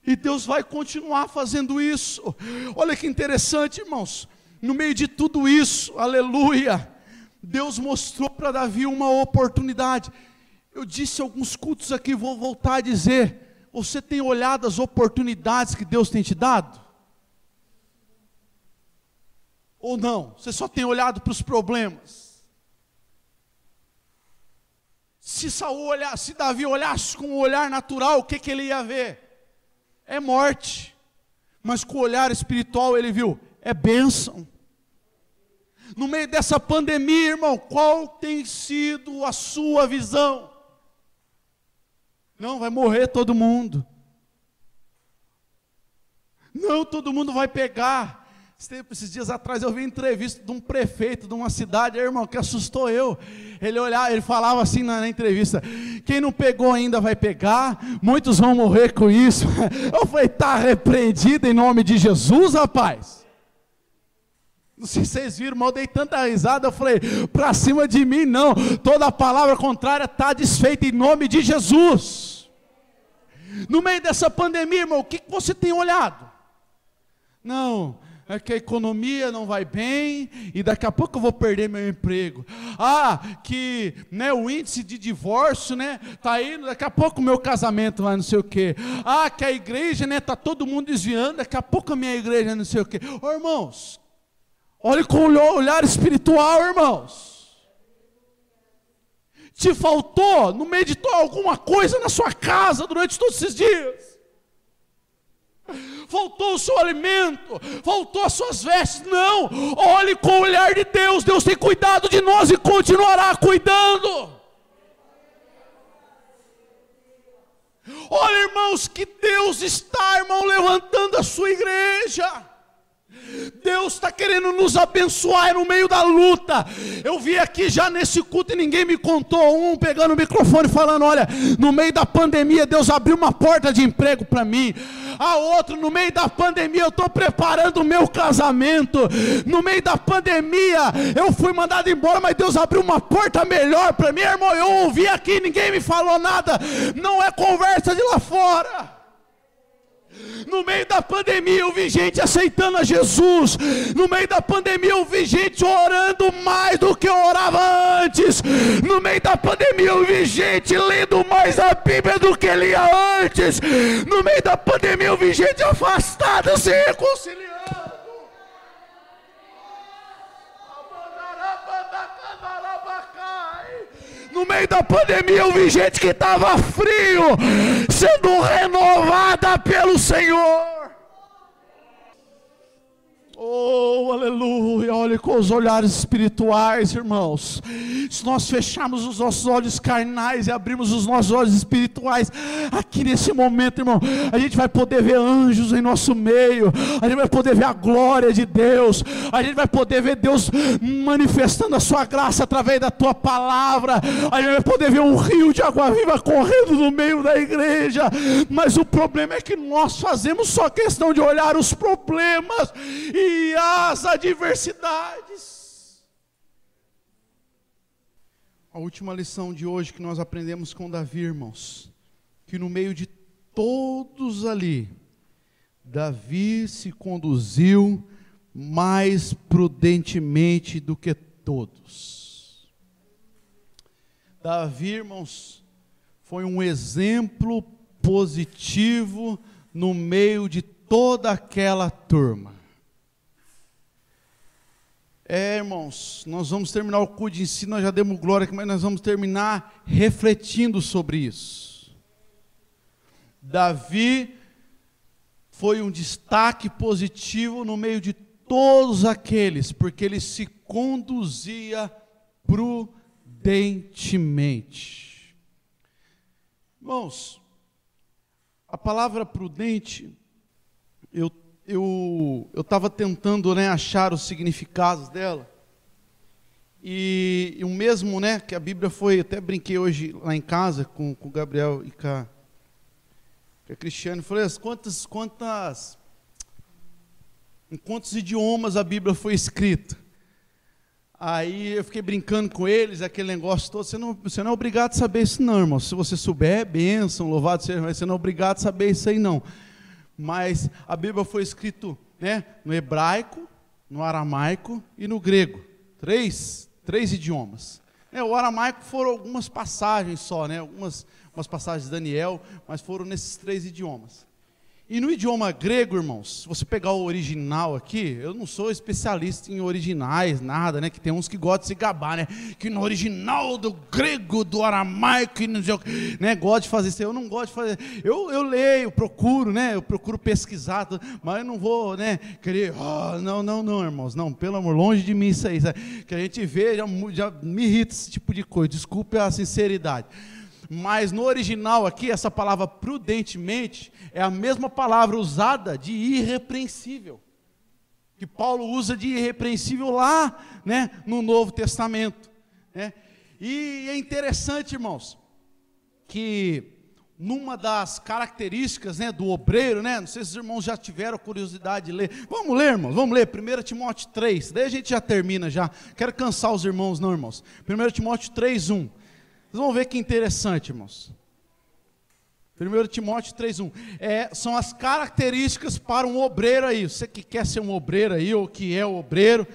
E Deus vai continuar fazendo isso. Olha que interessante, irmãos. No meio de tudo isso, aleluia, Deus mostrou para Davi uma oportunidade. Eu disse alguns cultos aqui, vou voltar a dizer: você tem olhado as oportunidades que Deus tem te dado? Ou não? Você só tem olhado para os problemas? Se Davi olhasse com o olhar natural, o que ele ia ver? É morte. Mas com o olhar espiritual ele viu, é bênção. No meio dessa pandemia, irmão, qual tem sido a sua visão? Não, vai morrer todo mundo. Não, todo mundo vai pegar. Esses dias atrás eu vi entrevista de um prefeito de uma cidade, irmão, que assustou eu. Ele falava assim na entrevista: quem não pegou ainda vai pegar, muitos vão morrer com isso. Eu falei, está repreendido em nome de Jesus, rapaz. Não sei se vocês viram, mas eu dei tanta risada, eu falei, para cima de mim não, toda palavra contrária está desfeita em nome de Jesus. No meio dessa pandemia, irmão, o que você tem olhado? Não, é que a economia não vai bem, e daqui a pouco eu vou perder meu emprego. Que o índice de divórcio está indo, daqui a pouco o meu casamento vai não sei o quê. Que a igreja está todo mundo desviando, daqui a pouco a minha igreja não sei o quê. Irmãos, olhe com o olhar espiritual, irmãos. Te faltou, no meio de alguma coisa na sua casa durante todos esses dias? Faltou o seu alimento, faltou as suas vestes? Não, olhe com o olhar de Deus. Deus tem cuidado de nós e continuará cuidando. Olha, irmãos, que Deus está, irmão, levantando a sua igreja. Deus está querendo nos abençoar no meio da luta. Eu vi aqui já nesse culto e ninguém me contou, pegando o microfone falando, olha, no meio da pandemia Deus abriu uma porta de emprego para mim. A outro, no meio da pandemia eu estou preparando o meu casamento. No meio da pandemia eu fui mandado embora, mas Deus abriu uma porta melhor para mim. Irmão, eu ouvi aqui, ninguém me falou nada. Não é conversa de lá fora. No meio da pandemia eu vi gente aceitando a Jesus. No meio da pandemia eu vi gente orando mais do que orava antes. No meio da pandemia eu vi gente lendo mais a Bíblia do que lia antes. No meio da pandemia eu vi gente afastada se reconciliando. No meio da pandemia eu vi gente que estava frio sendo renovada pelo Senhor. Oh, aleluia. Olhe com os olhares espirituais, irmãos. Se nós fecharmos os nossos olhos carnais e abrirmos os nossos olhos espirituais, aqui nesse momento, irmão, a gente vai poder ver anjos em nosso meio, a gente vai poder ver a glória de Deus, a gente vai poder ver Deus manifestando a sua graça através da tua palavra, a gente vai poder ver um rio de água viva correndo no meio da igreja. Mas o problema é que nós fazemos só questão de olhar os problemas e as adversidades. A última lição de hoje que nós aprendemos com Davi, irmãos, que no meio de todos ali, Davi se conduziu mais prudentemente do que todos. Davi, irmãos, foi um exemplo positivo no meio de toda aquela turma. Irmãos, nós vamos terminar o culto de ensino, nós já demos glória aqui, mas nós vamos terminar refletindo sobre isso. Davi foi um destaque positivo no meio de todos aqueles, porque ele se conduzia prudentemente. Irmãos, a palavra prudente, eu estava tentando achar os significados dela, e o mesmo que a Bíblia foi, até brinquei hoje lá em casa com o Gabriel e com a Cristiane, falei, em quantos idiomas a Bíblia foi escrita? Aí eu fiquei brincando com eles, aquele negócio todo, você não é obrigado a saber isso não, irmão, se você souber é bênção, louvado seja, mas você não é obrigado a saber isso aí não. mas a Bíblia foi escrita, né, no hebraico, no aramaico e no grego. Três idiomas. O aramaico foram algumas passagens só, né, umas passagens de Daniel, mas foram nesses 3 idiomas. E no idioma grego, irmãos, se você pegar o original aqui, eu não sou especialista em originais, nada, né? Que tem uns que gostam de se gabar, né? Que no original do grego, do aramaico, né? Gosta de fazer isso. Eu não gosto de fazer. Eu leio, procuro, né? Eu procuro pesquisar, mas eu não vou, né? Querer, não, irmãos, não, pelo amor, longe de mim isso aí. Sabe? Que a gente vê, já me irrita esse tipo de coisa. Desculpe a sinceridade. Mas no original aqui, essa palavra prudentemente é a mesma palavra usada de irrepreensível, que Paulo usa de irrepreensível lá, né, no Novo Testamento, né? E é interessante, irmãos, que numa das características, né, do obreiro, né, não sei se os irmãos já tiveram curiosidade de ler, vamos ler, irmãos, vamos ler, 1 Timóteo 3, daí a gente já termina já, quero cansar os irmãos não, irmãos, 1 Timóteo 3:1, vocês vão ver que interessante, irmãos. 1 Timóteo 3:1. São as características para um obreiro aí. Você que quer ser um obreiro aí, ou que é obreiro,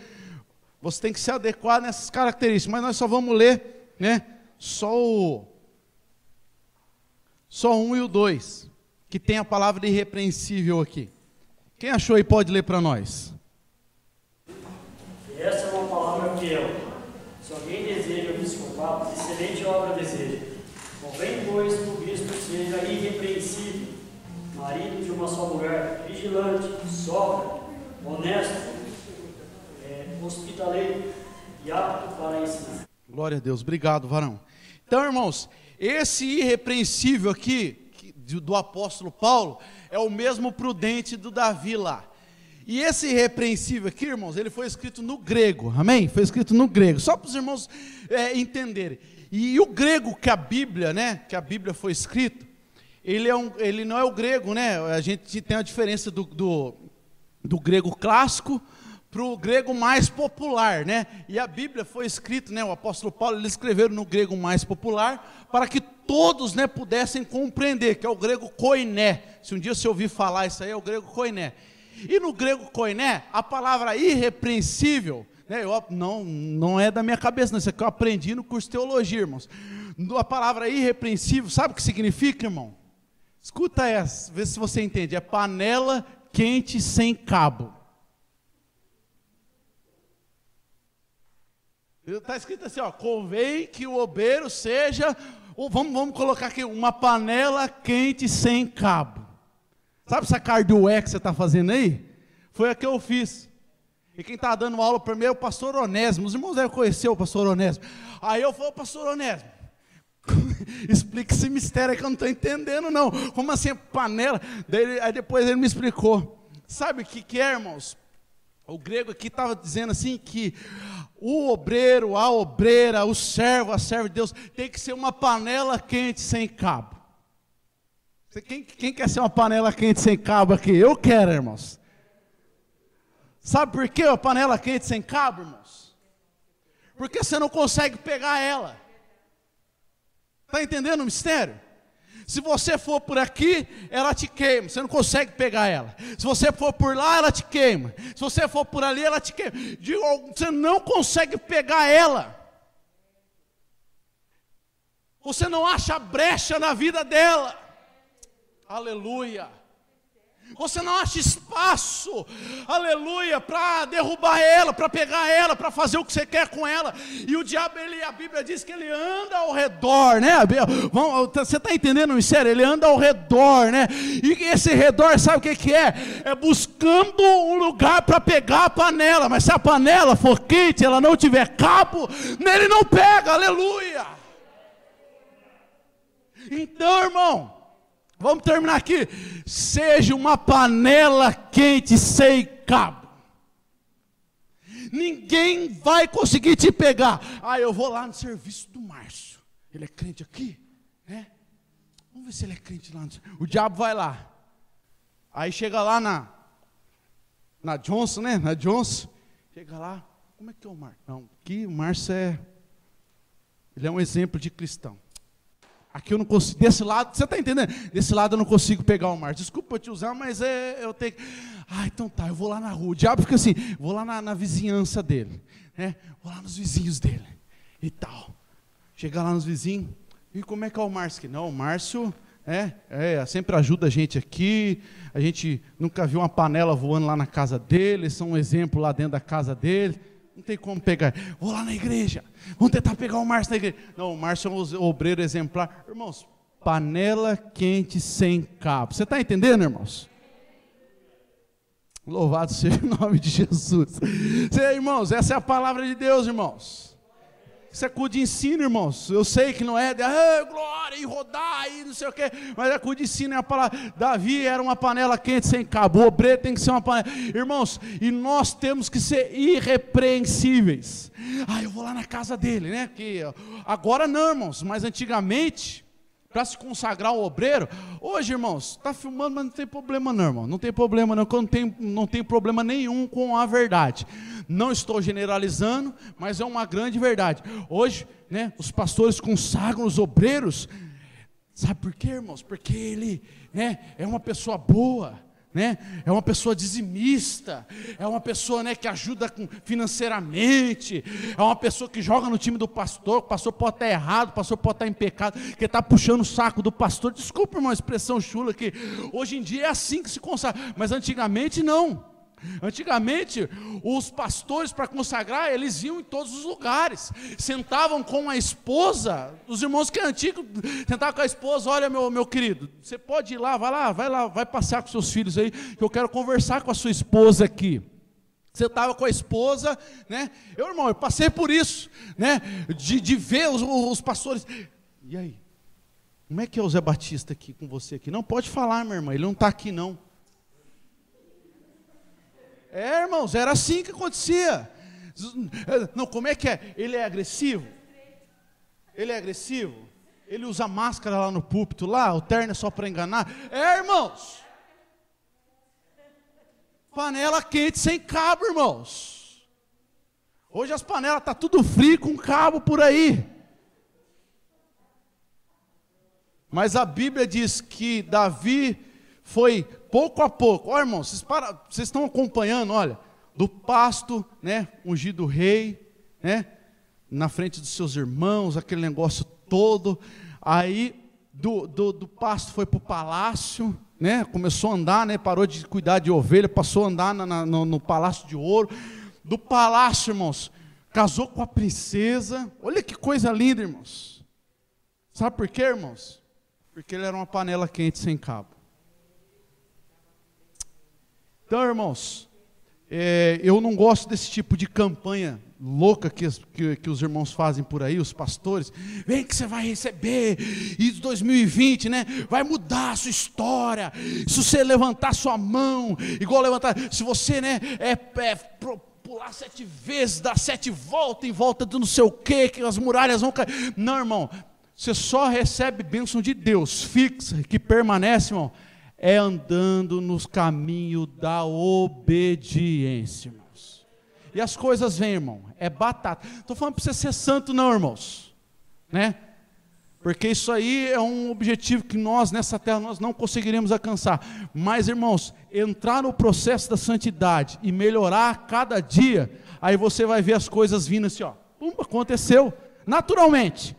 você tem que se adequar nessas características. Mas nós só vamos ler, né, só o 1 e o 2, que tem a palavra irrepreensível aqui. Quem achou aí pode ler para nós. Essa é uma palavra fiel. Se alguém deseja episcopado, excelente obra deseja. Convém, pois, que o bispo seja irrepreensível, marido de uma só mulher, vigilante, sóbrio, honesto, hospitaleiro e apto para ensinar. Glória a Deus, obrigado, varão. Então, irmãos, esse irrepreensível aqui, do apóstolo Paulo, é o mesmo prudente do Davi lá. E esse irrepreensível aqui, irmãos, ele foi escrito no grego, amém? Foi escrito no grego, só para os irmãos entenderem. E o grego que a Bíblia, né, que a Bíblia foi escrito, ele não é o grego, né? A gente tem a diferença do grego clássico para o grego mais popular, né? E a Bíblia foi escrita, né? O apóstolo Paulo, ele escreveu no grego mais popular, para que todos, né, pudessem compreender, que é o grego koiné. Se um dia você ouvir falar isso aí, é o grego koiné. E no grego koiné, a palavra irrepreensível, né, não é da minha cabeça, não, isso aqui eu aprendi no curso de teologia, irmãos. A palavra irrepreensível, sabe o que significa, irmão? Escuta essa, vê se você entende. É panela quente sem cabo. Está escrito assim, ó, convém que o obreiro seja, vamos colocar aqui, uma panela quente sem cabo. Sabe essa cardué que você está fazendo aí? Foi a que eu fiz. E quem está dando aula para mim é o pastor Onésimo. Os irmãos devem conhecer o pastor Onésimo. Aí eu falei, pastor Onésimo, explica esse mistério aí que eu não estou entendendo não. Como assim, panela? Aí depois ele me explicou. Sabe o que é, irmãos? O grego aqui estava dizendo assim que o obreiro, a obreira, o servo, a serva de Deus tem que ser uma panela quente sem cabo. Quem quer ser uma panela quente sem cabo aqui? Eu quero, irmãos. Sabe por que a panela quente sem cabo, irmãos? Porque você não consegue pegar ela. Está entendendo o mistério? Se você for por aqui, ela te queima, você não consegue pegar ela. Se você for por lá, ela te queima. Se você for por ali, ela te queima. Você não consegue pegar ela. Você não acha brecha na vida dela. Aleluia. Você não acha espaço, aleluia, para derrubar ela, para pegar ela, para fazer o que você quer com ela. E o diabo, a Bíblia diz que ele anda ao redor, né? Você está entendendo, sério? Ele anda ao redor, né? E esse redor, sabe o que é? É buscando um lugar para pegar a panela. Mas se a panela for quente, ela não tiver cabo, nele não pega, aleluia. Então, irmão, vamos terminar aqui. Seja uma panela quente sem cabo. Ninguém vai conseguir te pegar. Eu vou lá no serviço do Márcio. Ele é crente aqui, né? Vamos ver se ele é crente lá. O diabo vai lá. Aí chega lá na Johnson, né? Na Johnson. Chega lá. Como é que é o Márcio? Não, aqui o Márcio ele é um exemplo de cristão. Aqui eu não consigo, desse lado, você está entendendo? Desse lado eu não consigo pegar o Márcio. Desculpa te usar, mas eu tenho que... Então tá, eu vou lá na rua. O diabo fica assim, vou lá na vizinhança dele, né? Vou lá nos vizinhos dele e tal. Chega lá nos vizinhos, e como é que é o Márcio? Não, o Márcio sempre ajuda a gente aqui, a gente nunca viu uma panela voando lá na casa dele, são um exemplo lá dentro da casa dele, não tem como pegar. Vou lá na igreja, vamos tentar pegar o Márcio na igreja. Não, o Márcio é um obreiro exemplar. Irmãos, panela quente sem cabo. Você está entendendo, irmãos? Louvado seja o nome de Jesus. Irmãos, essa é a palavra de Deus, irmãos. Isso é culto de ensino, irmãos. Eu sei que não é glória e rodar e não sei o quê, mas é culto de ensino, é a palavra. Davi era uma panela quente sem cabo, o obreiro tem que ser uma panela. Irmãos, e nós temos que ser irrepreensíveis. Eu vou lá na casa dele, né? Que agora não, irmãos, mas antigamente, para se consagrar o obreiro, hoje, irmãos, está filmando, mas não tem problema não, irmão. Não tem problema não, não tem problema nenhum com a verdade. Não estou generalizando, mas é uma grande verdade. Hoje, né, os pastores consagram os obreiros. Sabe por quê, irmãos? Porque ele, né, é uma pessoa boa, né? É uma pessoa dizimista, é uma pessoa, né, que ajuda financeiramente, é uma pessoa que joga no time do pastor. O pastor pode estar errado, o pastor pode estar em pecado, que está puxando o saco do pastor. Desculpa, irmão, a expressão chula aqui. Hoje em dia é assim que se consagra, mas antigamente não. Antigamente, os pastores, para consagrar, eles iam em todos os lugares, sentavam com a esposa. Os irmãos que é antigo, sentavam com a esposa. Olha, meu querido, você pode ir lá, vai passear com seus filhos aí, que eu quero conversar com a sua esposa aqui. Você estava com a esposa, né? Eu passei por isso, né? De ver os pastores. E aí? Como é que é o Zé Batista aqui com você aqui? Não pode falar, minha irmã, ele não está aqui não. Irmãos, era assim que acontecia. Não, como é que é? Ele é agressivo? Ele é agressivo? Ele usa máscara lá no púlpito, lá, o terno é só para enganar? Irmãos, panela quente sem cabo, irmãos. Hoje as panelas estão tudo frio com cabo por aí. Mas a Bíblia diz que Davi foi pouco a pouco. Olha, irmãos, vocês estão acompanhando, olha, do pasto, né, ungido rei, né, na frente dos seus irmãos, aquele negócio todo. Aí do pasto foi para o palácio, né, começou a andar, né, parou de cuidar de ovelha, passou a andar no palácio de ouro. Do palácio, irmãos, casou com a princesa. Olha que coisa linda, irmãos. Sabe por quê, irmãos? Porque ele era uma panela quente sem cabo. Então, irmãos, eu não gosto desse tipo de campanha louca que os irmãos fazem por aí, os pastores. Vem que você vai receber, e 2020, né, vai mudar a sua história, se você levantar sua mão, igual levantar, se você, né, pular 7 vezes, dar 7 voltas em volta do não sei o que as muralhas vão cair. Não, irmão, você só recebe bênção de Deus, fixa, que permanece, irmão, é andando nos caminhos da obediência, irmãos. E as coisas vêm, irmão, é batata. Estou falando para você ser santo não, irmãos, né? Porque isso aí é um objetivo que nós, nessa terra, nós não conseguiremos alcançar. Mas, irmãos, entrar no processo da santidade e melhorar a cada dia, aí você vai ver as coisas vindo assim, ó, pum, aconteceu, naturalmente,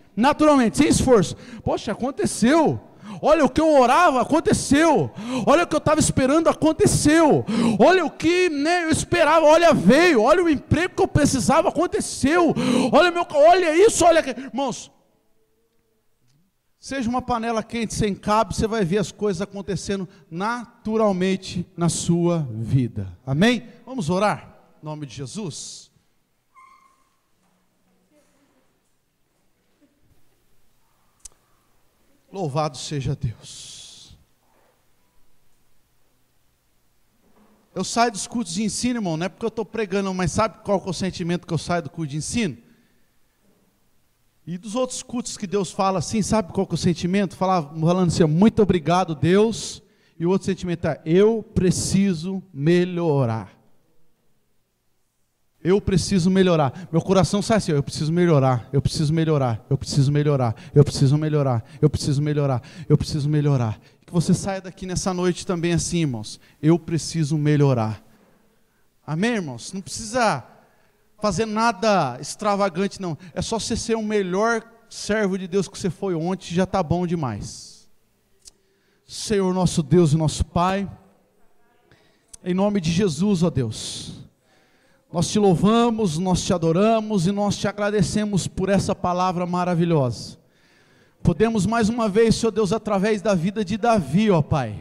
sem esforço. Poxa, aconteceu. Olha o que eu orava, aconteceu. Olha o que eu estava esperando, aconteceu. Olha o que, né, eu esperava, olha, veio. Olha o emprego que eu precisava, aconteceu. Olha isso, olha. Irmãos, seja uma panela quente sem cabo, você vai ver as coisas acontecendo naturalmente na sua vida. Amém? Vamos orar? Em nome de Jesus. Louvado seja Deus. Eu saio dos cultos de ensino, irmão, não é porque eu estou pregando, mas sabe qual que é o sentimento que eu saio do culto de ensino? E dos outros cultos que Deus fala assim, sabe qual que é o sentimento? Falando assim, muito obrigado, Deus. E o outro sentimento é, eu preciso melhorar. Eu preciso melhorar. Meu coração sai assim, eu preciso melhorar, eu preciso melhorar, eu preciso melhorar, eu preciso melhorar, eu preciso melhorar, eu preciso melhorar. Que você saia daqui nessa noite também assim, irmãos. Eu preciso melhorar. Amém, irmãos? Não precisa fazer nada extravagante, não. É só você ser o melhor servo de Deus que você foi ontem, já está bom demais. Senhor nosso Deus e nosso Pai, em nome de Jesus, ó Deus, nós te louvamos, nós te adoramos e nós te agradecemos por essa palavra maravilhosa. Podemos mais uma vez, Senhor Deus, através da vida de Davi, ó Pai,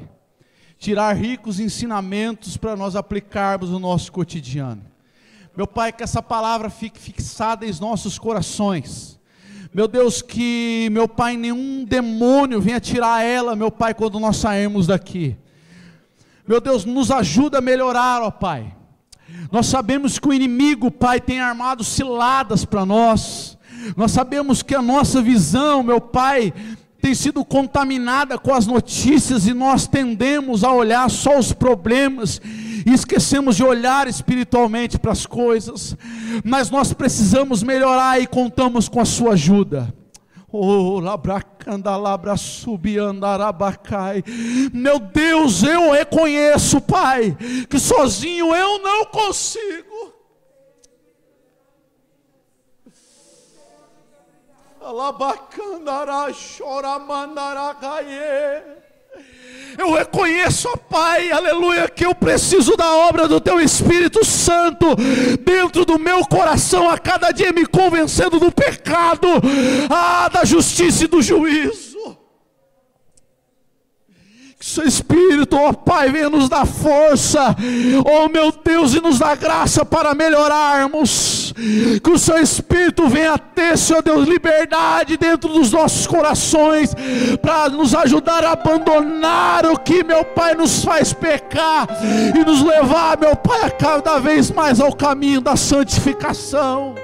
tirar ricos ensinamentos para nós aplicarmos no nosso cotidiano. Meu Pai, que essa palavra fique fixada em nossos corações. Meu Deus, que, meu Pai, nenhum demônio venha tirar ela, meu Pai, quando nós sairmos daqui. Meu Deus, nos ajuda a melhorar, ó Pai. Nós sabemos que o inimigo, Pai, tem armado ciladas para nós. Nós sabemos que a nossa visão, meu Pai, tem sido contaminada com as notícias e nós tendemos a olhar só os problemas e esquecemos de olhar espiritualmente para as coisas. Mas nós precisamos melhorar e contamos com a sua ajuda. Oh, labracanda, labra subiandarabacai. Meu Deus, eu reconheço, Pai, que sozinho eu não consigo. Eu reconheço, ó Pai, aleluia, que eu preciso da obra do Teu Espírito Santo dentro do meu coração, a cada dia me convencendo do pecado, da justiça e do juízo. Que Seu Espírito, ó Pai, venha nos dar força, ó meu Deus, e nos dar graça para melhorarmos. Que o Seu Espírito venha ter, Senhor Deus, liberdade dentro dos nossos corações, para nos ajudar a abandonar o que, meu Pai, nos faz pecar, e nos levar, meu Pai, a cada vez mais ao caminho da santificação.